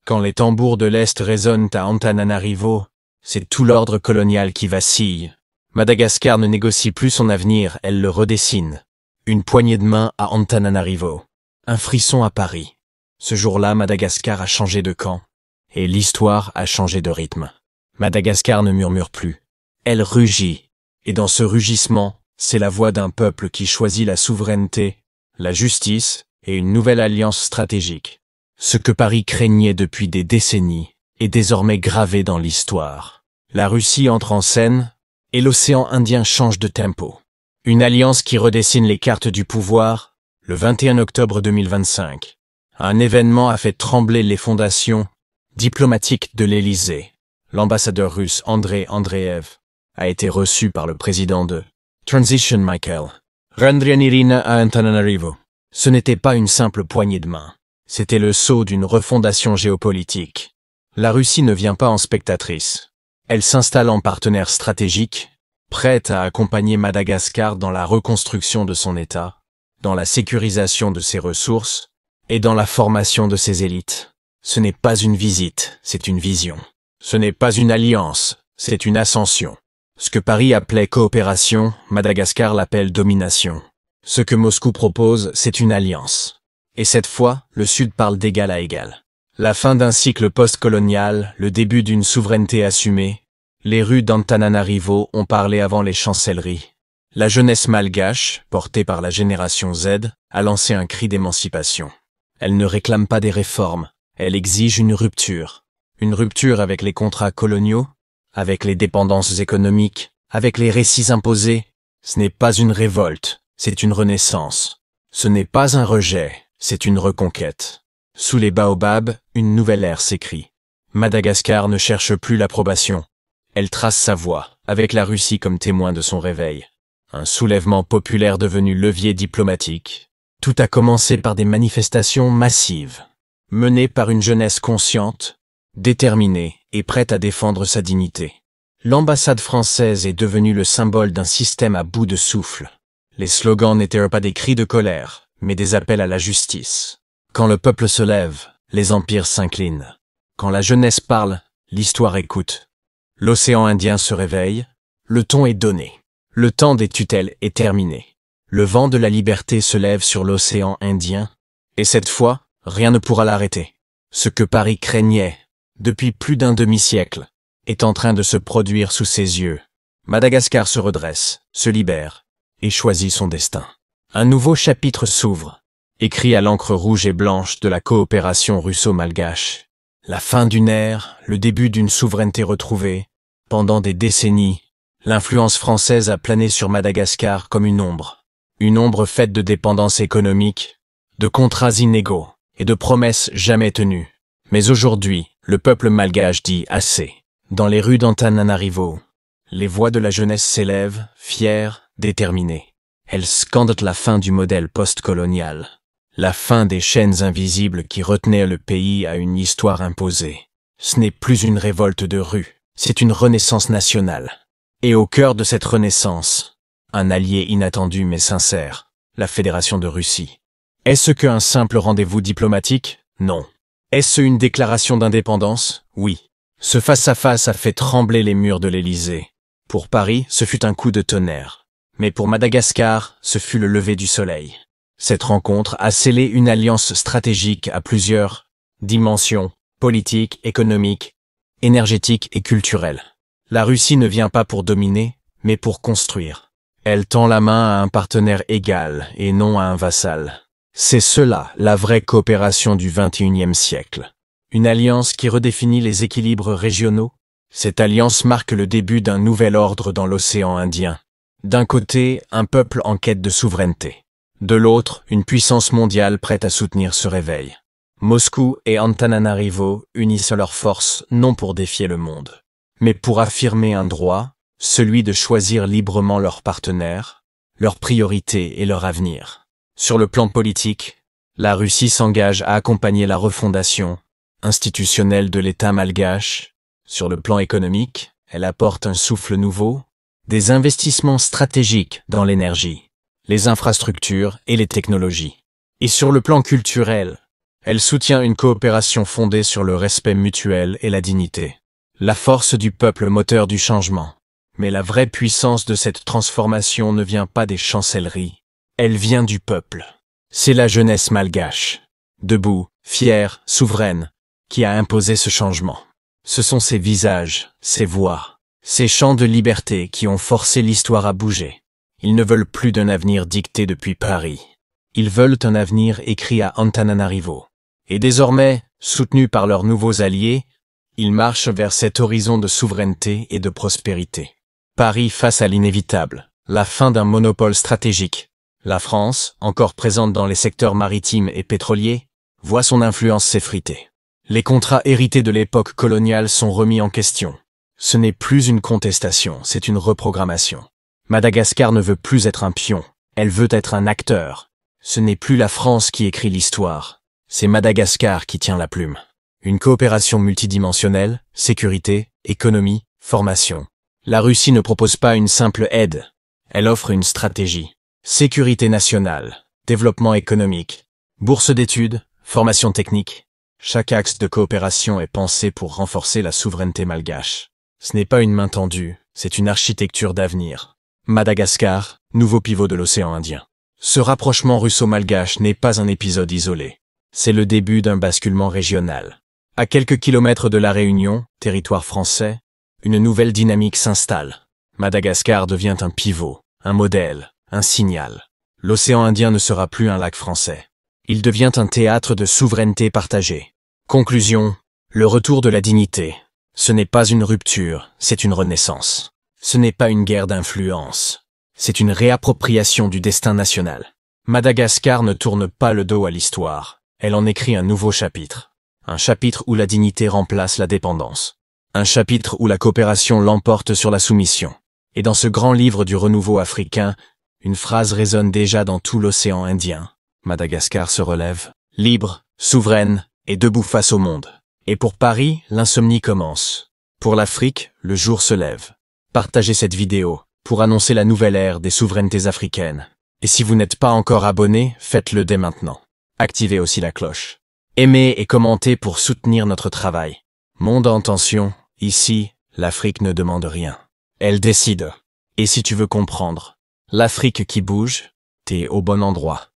Quand les tambours de l'Est résonnent à Antananarivo, c'est tout l'ordre colonial qui vacille. Madagascar ne négocie plus son avenir, elle le redessine. Une poignée de main à Antananarivo. Un frisson à Paris. Ce jour-là, Madagascar a changé de camp. Et l'histoire a changé de rythme. Madagascar ne murmure plus. Elle rugit. Et dans ce rugissement, c'est la voix d'un peuple qui choisit la souveraineté, la justice et une nouvelle alliance stratégique. Ce que Paris craignait depuis des décennies est désormais gravé dans l'histoire. La Russie entre en scène et l'océan Indien change de tempo. Une alliance qui redessine les cartes du pouvoir, le 21 octobre 2025. Un événement a fait trembler les fondations diplomatiques de l'Élysée. L'ambassadeur russe Andrei Andreev a été reçu par le président de Transition Michael Randrianirina à Antananarivo. Ce n'était pas une simple poignée de main. C'était le sceau d'une refondation géopolitique. La Russie ne vient pas en spectatrice. Elle s'installe en partenaire stratégique, prête à accompagner Madagascar dans la reconstruction de son État, dans la sécurisation de ses ressources et dans la formation de ses élites. Ce n'est pas une visite, c'est une vision. Ce n'est pas une alliance, c'est une ascension. Ce que Paris appelait coopération, Madagascar l'appelle domination. Ce que Moscou propose, c'est une alliance. Et cette fois, le Sud parle d'égal à égal. La fin d'un cycle post-colonial, le début d'une souveraineté assumée. Les rues d'Antananarivo ont parlé avant les chancelleries. La jeunesse malgache, portée par la génération Z, a lancé un cri d'émancipation. Elle ne réclame pas des réformes, elle exige une rupture. Une rupture avec les contrats coloniaux, avec les dépendances économiques, avec les récits imposés. Ce n'est pas une révolte, c'est une renaissance. Ce n'est pas un rejet, c'est une reconquête. Sous les baobabs, une nouvelle ère s'écrit. Madagascar ne cherche plus l'approbation. Elle trace sa voie, avec la Russie comme témoin de son réveil. Un soulèvement populaire devenu levier diplomatique. Tout a commencé par des manifestations massives, menées par une jeunesse consciente, déterminée et prête à défendre sa dignité. L'ambassade française est devenue le symbole d'un système à bout de souffle. Les slogans n'étaient pas des cris de colère, mais des appels à la justice. Quand le peuple se lève, les empires s'inclinent. Quand la jeunesse parle, l'histoire écoute. L'océan Indien se réveille, le ton est donné. Le temps des tutelles est terminé. Le vent de la liberté se lève sur l'océan Indien, et cette fois, rien ne pourra l'arrêter. Ce que Paris craignait, depuis plus d'un demi-siècle, est en train de se produire sous ses yeux. Madagascar se redresse, se libère, et choisit son destin. Un nouveau chapitre s'ouvre, écrit à l'encre rouge et blanche de la coopération russo-malgache. La fin d'une ère, le début d'une souveraineté retrouvée. Pendant des décennies, l'influence française a plané sur Madagascar comme une ombre faite de dépendance économique, de contrats inégaux et de promesses jamais tenues. Mais aujourd'hui, le peuple malgache dit assez. Dans les rues d'Antananarivo, les voix de la jeunesse s'élèvent, fières, déterminées. Elles scandent la fin du modèle post-colonial. La fin des chaînes invisibles qui retenaient le pays à une histoire imposée. Ce n'est plus une révolte de rue, c'est une renaissance nationale. Et au cœur de cette renaissance, un allié inattendu mais sincère, la Fédération de Russie. Est-ce qu'un simple rendez-vous diplomatique? Non. Est-ce une déclaration d'indépendance? Oui. Ce face-à-face a fait trembler les murs de l'Élysée. Pour Paris, ce fut un coup de tonnerre. Mais pour Madagascar, ce fut le lever du soleil. Cette rencontre a scellé une alliance stratégique à plusieurs dimensions, politiques, économiques, énergétiques et culturelles. La Russie ne vient pas pour dominer, mais pour construire. Elle tend la main à un partenaire égal et non à un vassal. C'est cela, la vraie coopération du XXIe siècle. Une alliance qui redéfinit les équilibres régionaux. Cette alliance marque le début d'un nouvel ordre dans l'océan Indien. D'un côté, un peuple en quête de souveraineté. De l'autre, une puissance mondiale prête à soutenir ce réveil. Moscou et Antananarivo unissent leurs forces non pour défier le monde, mais pour affirmer un droit, celui de choisir librement leurs partenaires, leurs priorités et leur avenir. Sur le plan politique, la Russie s'engage à accompagner la refondation institutionnelle de l'État malgache. Sur le plan économique, elle apporte un souffle nouveau, des investissements stratégiques dans l'énergie, les infrastructures et les technologies. Et sur le plan culturel, Elle soutient une coopération fondée sur le respect mutuel et la dignité. La force du peuple moteur du changement. Mais la vraie puissance de cette transformation ne vient pas des chancelleries. Elle vient du peuple. C'est la jeunesse malgache, debout, fière, souveraine, qui a imposé ce changement. Ce sont ces visages, ces voix, ces chants de liberté qui ont forcé l'histoire à bouger. Ils ne veulent plus d'un avenir dicté depuis Paris. Ils veulent un avenir écrit à Antananarivo. Et désormais, soutenus par leurs nouveaux alliés, ils marchent vers cet horizon de souveraineté et de prospérité. Paris face à l'inévitable, la fin d'un monopole stratégique. La France, encore présente dans les secteurs maritimes et pétroliers, voit son influence s'effriter. Les contrats hérités de l'époque coloniale sont remis en question. Ce n'est plus une contestation, c'est une reprogrammation. Madagascar ne veut plus être un pion, elle veut être un acteur. Ce n'est plus la France qui écrit l'histoire, c'est Madagascar qui tient la plume. Une coopération multidimensionnelle, sécurité, économie, formation. La Russie ne propose pas une simple aide, elle offre une stratégie. Sécurité nationale, développement économique, bourse d'études, formation technique. Chaque axe de coopération est pensé pour renforcer la souveraineté malgache. Ce n'est pas une main tendue, c'est une architecture d'avenir. Madagascar, nouveau pivot de l'océan Indien. Ce rapprochement russo-malgache n'est pas un épisode isolé. C'est le début d'un basculement régional. À quelques kilomètres de la Réunion, territoire français, une nouvelle dynamique s'installe. Madagascar devient un pivot, un modèle, un signal. L'océan Indien ne sera plus un lac français. Il devient un théâtre de souveraineté partagée. Conclusion, le retour de la dignité. Ce n'est pas une rupture, c'est une renaissance. Ce n'est pas une guerre d'influence. C'est une réappropriation du destin national. Madagascar ne tourne pas le dos à l'histoire. Elle en écrit un nouveau chapitre. Un chapitre où la dignité remplace la dépendance. Un chapitre où la coopération l'emporte sur la soumission. Et dans ce grand livre du renouveau africain, une phrase résonne déjà dans tout l'océan Indien. Madagascar se relève, libre, souveraine, et debout face au monde. Et pour Paris, l'insomnie commence. Pour l'Afrique, le jour se lève. Partagez cette vidéo pour annoncer la nouvelle ère des souverainetés africaines. Et si vous n'êtes pas encore abonné, faites-le dès maintenant. Activez aussi la cloche. Aimez et commentez pour soutenir notre travail. Monde en tension, ici, l'Afrique ne demande rien. Elle décide. Et si tu veux comprendre, l'Afrique qui bouge, t'es au bon endroit.